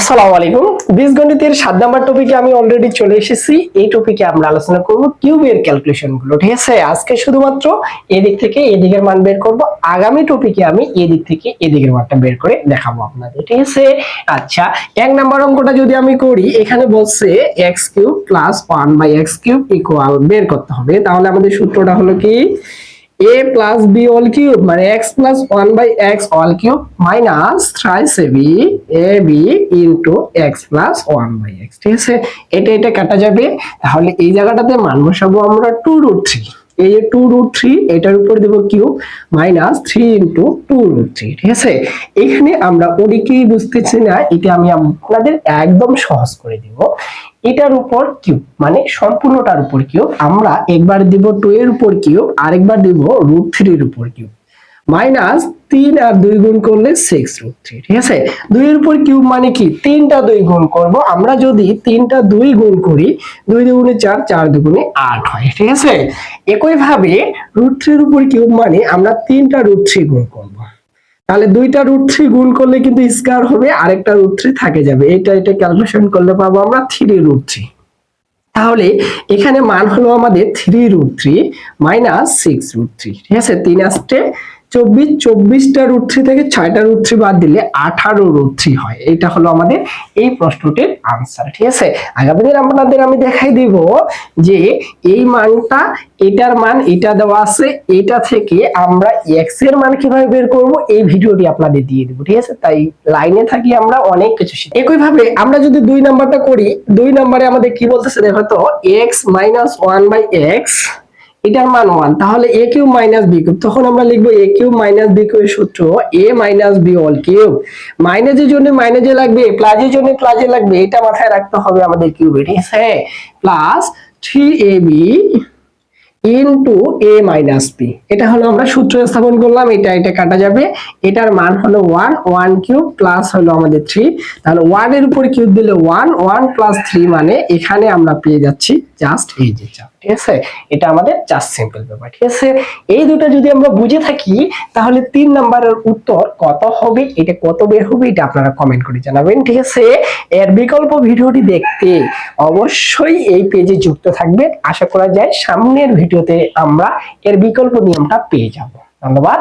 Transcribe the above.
আসসালামু আলাইকুম। বীজগণিতের 7 নাম্বার টপিকে আমি অলরেডি চলে এসেছি। এই টপিকে আমরা আলোচনা করব কিউবের ক্যালকুলেশন গুলো, ঠিক আছে? আজকে শুধুমাত্র এদিক থেকে এদিকের মান বের করব, আগামী টপিকে আমি এদিক থেকে এদিকের মানটা বের করে দেখাবো আপনাদের, ঠিক আছে? আচ্ছা, 1 নাম্বার অঙ্কটা যদি আমি করি, এখানে বলছে x³ + 1/x³ ইকুয়াল বের করতে হবে। তাহলে আমাদের সূত্রটা হলো কি, a plus b all cube মানে x plus 1/x all cube minus thrice ab into x plus 1/x, ঠিক আছে? এটা কাটা যাবে। তাহলে এই জায়গাটাতে মান বসাবো আমরা 2√3। এই যে 2√3 এটার উপর দেব কিউব মাইনাস 3 into 2√3, ঠিক আছে? এখানে আমরা ওদিকেই বুঝতেছি না, এটা আমি আপনাদের একদম সহজ করে দিব। এটার উপর কিউব মানে সম্পূর্ণটার উপর কিউব, আমরা একবার দিব 2 এর উপর কিউব, আরেকবার দিব √3 এর উপর কিউব, মাইনাস 3 আর 2 গুণ করলে 6√3, ঠিক আছে? 2 এর উপর কিউব মানে কি, 3টা 2 গুণ করব। আমরা যদি 3টা 2 গুণ করি, 2 দুগুণে 4, 4 দুগুণে 8 হয়, ঠিক আছে? একই ভাবে √3 এর উপর কিউব মানে আমরা 3টা √3 গুণ করব। তাহলে 2টা √3 গুণ করলে কিন্তু স্কয়ার হবে, আরেকটা √3 থাকে যাবে। এটা ক্যালকুলেশন করলে পাবো আমরা 3√3। তাহলে এখানে মান হলো আমাদের 3√3 মাইনাস 6√3, ঠিক আছে? 3 আসছে 24, 24টা √3 থেকে 6টা √3 বাদ দিলে 18√3 হয়। এটা হলো আমাদের এই প্রশ্নটির আনসার, ঠিক আছে? আগামী দিন আপনাদের আমি দেখাই দিব যে এই মানটা, এটার মান এটা দেওয়া আছে, এটা থেকে আমরা x এর মান কিভাবে বের করব এই ভিডিওটি আপনাদের দিয়ে দেব, ঠিক আছে? তাই লাইনে থাকি, আমরা অনেক কিছু শিখব। একই ভাবে আমরা যদি 2 নাম্বারটা করি, 2 নাম্বারে আমাদের কি বলতেছে দেখো তো, x - 1/x এটার মান 1, তাহলে a³ - b³, তখন আমরা লিখবো a³ - b³ এর সূত্র a - b all cube, মাইনাসের জন্য মাইনাসে লাগবে, প্লাসের জন্য প্লাসে লাগবে, এটা মাথায় রাখতে হবে আমাদের কিউবে, ঠিক আছে? Plus 3ab into a minus b, এটা হলো আমরা সূত্র স্থাপন করলাম। এটা কাটা যাবে, এটার মান হলো 1, 1 কিউব প্লাস হলো আমাদের 3, তাহলে 1 এর উপর কিউব দিলে 1, 1 প্লাস 3 মানে এখানে আমরা পেয়ে যাচ্ছি জাস্ট এই যে চাপ, ঠিক আছে? এটা আমাদের জাস্ট সিম্পল ব্যাপার, ঠিক আছে? এই দুটো যদি আমরা বুঝে থাকি, তাহলে 3 নাম্বারের উত্তর কত হবে, এটা কত বের হবে, এটা আপনারা কমেন্ট করে জানাবেন, ঠিক আছে? এর বিকল্প ভিডিওটি দেখতে অবশ্যই এই পেজে যুক্ত থাকবেন। আশা করা যায় সামনের ভিডিওতে আমরা এর বিকল্প নিয়মটা পেয়ে যাব। ধন্যবাদ।